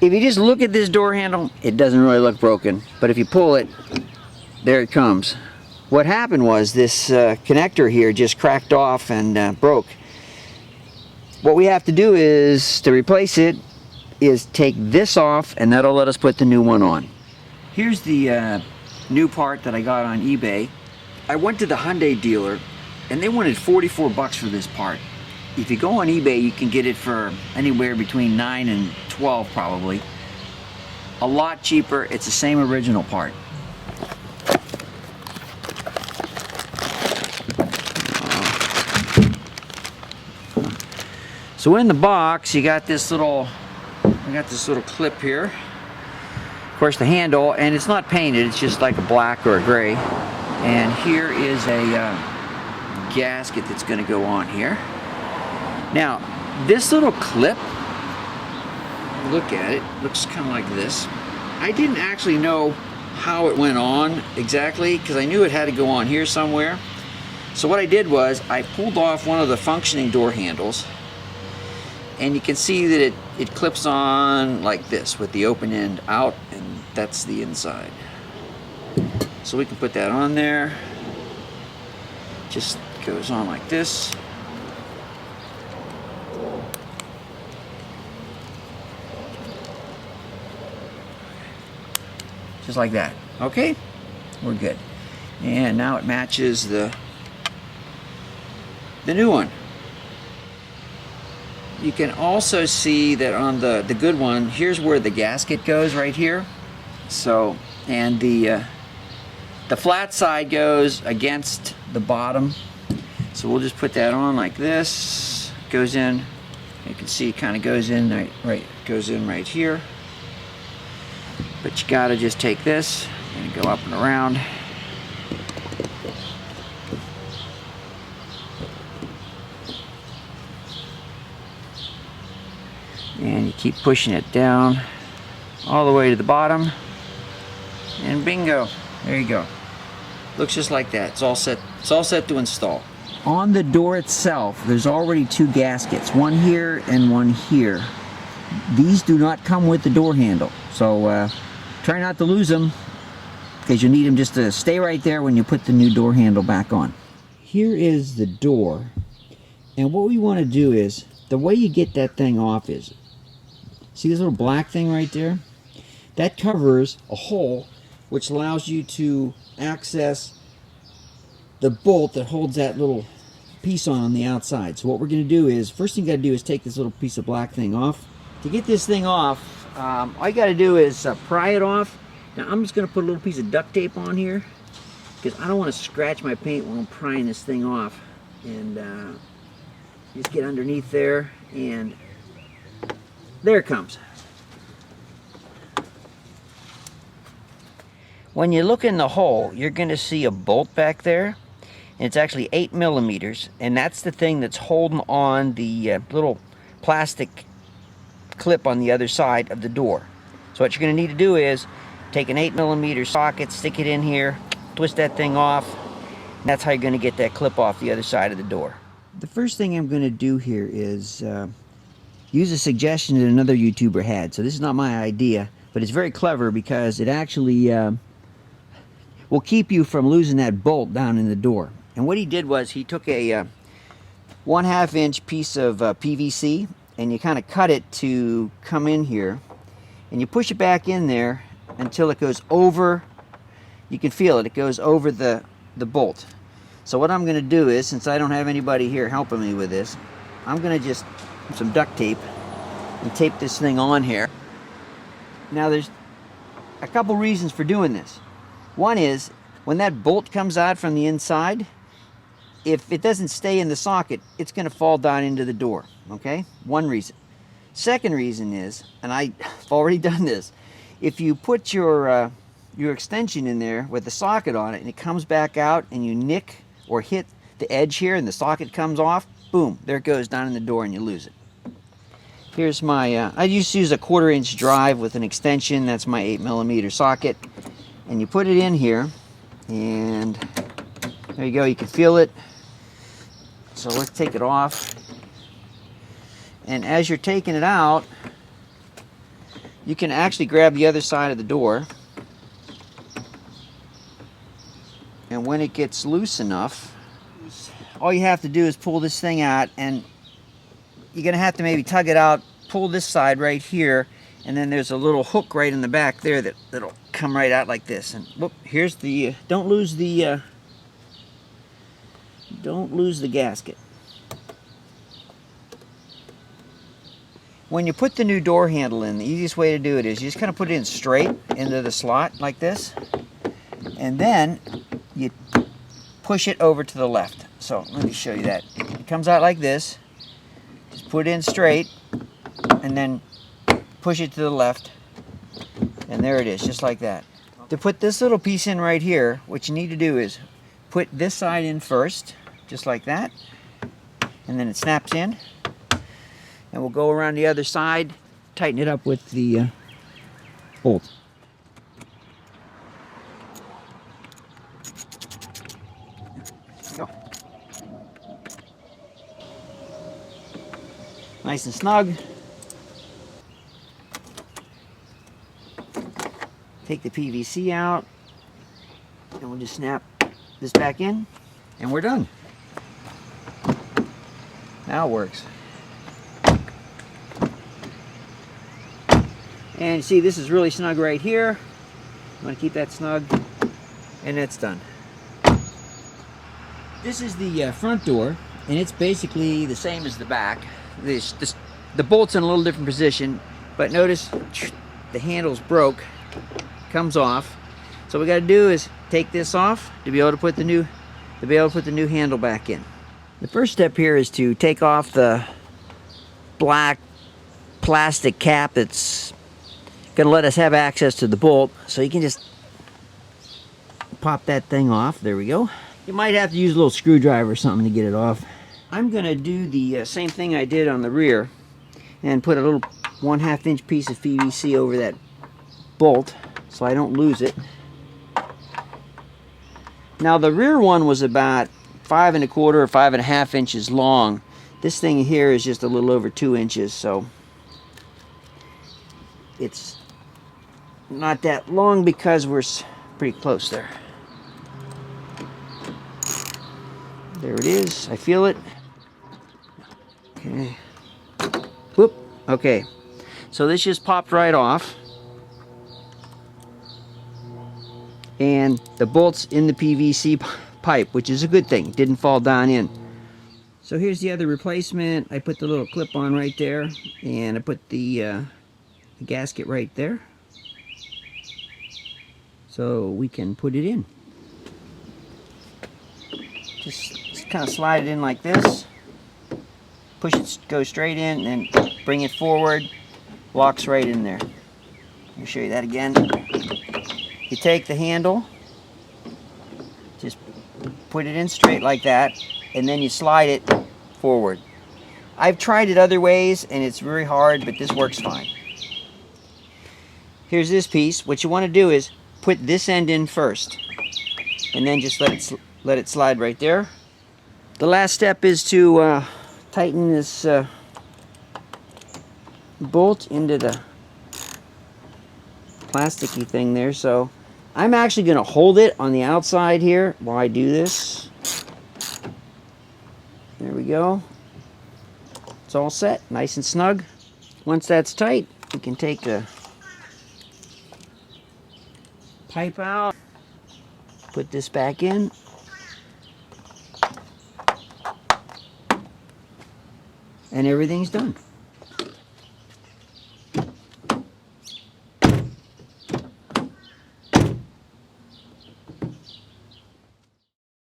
If you just look at this door handle, it doesn't really look broken. But if you pull it, there it comes. What happened was this connector here just cracked off and broke. What we have to do is, to replace it, is take this off, and that'll let us put the new one on. Here's the new part that I got on eBay. I went to the Hyundai dealer, and they wanted 44 bucks for this part. If you go on eBay, you can get it for anywhere between 9 and 12 probably. A lot cheaper. It's the same original part. So in the box, you got this little, clip here. Of course, the handle, and it's not painted. It's just like a black or a gray. And here is a gasket that's going to go on here. Now, this little clip, look at it, looks kind of like this. I didn't actually know how it went on exactly because I knew it had to go on here somewhere. So what I did was I pulled off one of the functioning door handles, and you can see that it clips on like this with the open end out, and that's the inside. So we can put that on there. Just goes on like this. Just like that. Okay, we're good. And now it matches the new one. You can also see that on the good one, here's where the gasket goes right here. So, and the flat side goes against the bottom. So we'll just put that on like this. Goes in. You can see it kind of goes in goes in right here. But you gotta just take this and go up and around. And you keep pushing it down all the way to the bottom, and bingo, there you go. Looks just like that. It's all set to install. On the door itself, there's already two gaskets, one here and one here. These do not come with the door handle, so try not to lose them, because you need them just to stay right there when you put the new door handle back on. Here is the door, and what we want to do is, the way you get that thing off is, see this little black thing right there? That covers a hole which allows you to access the bolt that holds that little piece on the outside. So what we're going to do is, first thing you got to do is take this little piece of black thing off. To get this thing off, all you got to do is pry it off. Now I'm just going to put a little piece of duct tape on here because I don't want to scratch my paint while I'm prying this thing off. And just get underneath there, and there it comes. When you look in the hole, you're going to see a bolt back there. And it's actually 8 millimeters, and that's the thing that's holding on the little plastic clip on the other side of the door. So what you're going to need to do is take an 8 millimeter socket, stick it in here, twist that thing off, and that's how you're going to get that clip off the other side of the door. The first thing I'm going to do here is use a suggestion that another YouTuber had. So this is not my idea, but it's very clever because it actually will keep you from losing that bolt down in the door. And what he did was he took a 1/2 inch piece of PVC, and you kind of cut it to come in here, and you push it back in there until it goes over. You can feel it. It goes over the bolt. So what I'm going to do is, since I don't have anybody here helping me with this, I'm going to just put some duct tape and tape this thing on here. Now there's a couple reasons for doing this. One is, when that bolt comes out from the inside, if it doesn't stay in the socket, it's going to fall down into the door. Okay? One reason. Second reason is, and I've already done this, if you put your extension in there with the socket on it and it comes back out and you nick or hit the edge here and the socket comes off, boom, there it goes down in the door and you lose it. Here's my, I used to use a 1/4 inch drive with an extension. That's my 8 millimeter socket. And you put it in here, and there you go, you can feel it. So let's take it off. And as you're taking it out, You can actually grab the other side of the door, and when it gets loose enough, all you have to do is pull this thing out, and you're going to have to maybe tug it out, pull this side right here, and then there's a little hook right in the back there that'll come right out like this. And whoop, here's the don't lose the gasket. When you put the new door handle in, the easiest way to do it is you just kind of put it in straight into the slot like this, and then you push it over to the left. So let me show you that. It comes out like this. Just put it in straight, and then push it to the left, and there it is, just like that. To put this little piece in right here, what you need to do is put this side in first, just like that, and then it snaps in. And we'll go around the other side, tighten it up with the bolt. Go. Nice and snug. Take the PVC out, and we'll just snap this back in, and we're done. Now it works. And you see, this is really snug right here. You want to keep that snug, and it's done. This is the front door, and it's basically the same as the back. The bolt's in a little different position, but notice the handle's broke. Comes off. So what we got to do is take this off to be able to put the new handle back in. The first step here is to take off the black plastic cap that's going to let us have access to the bolt. So you can just pop that thing off. There we go. You might have to use a little screwdriver or something to get it off. I'm going to do the same thing I did on the rear and put a little 1/2 inch piece of PVC over that bolt so I don't lose it. Now the rear one was about 5 1/4 or 5 1/2 inches long. This thing here is just a little over 2 inches, so it's not that long because we're pretty close there. There it is. I feel it. Okay. Whoop. Okay. So this just popped right off. And the bolt's in the PVC pipe, which is a good thing. It didn't fall down in. So here's the other replacement. I put the little clip on right there, and I put the gasket right there, so we can put it in. Just kind of slide it in like this. Push it, go straight in, and then bring it forward. Locks right in there. Let me show you that again. You take the handle, just put it in straight like that, and then you slide it forward. I've tried it other ways, and it's very hard, but this works fine. Here's this piece. What you want to do is put this end in first, and then just let it slide right there. The last step is to tighten this bolt into the plasticky thing there. So I'm actually going to hold it on the outside here while I do this. There we go. It's all set, nice and snug. Once that's tight, we can take the pipe out, put this back in, and everything's done.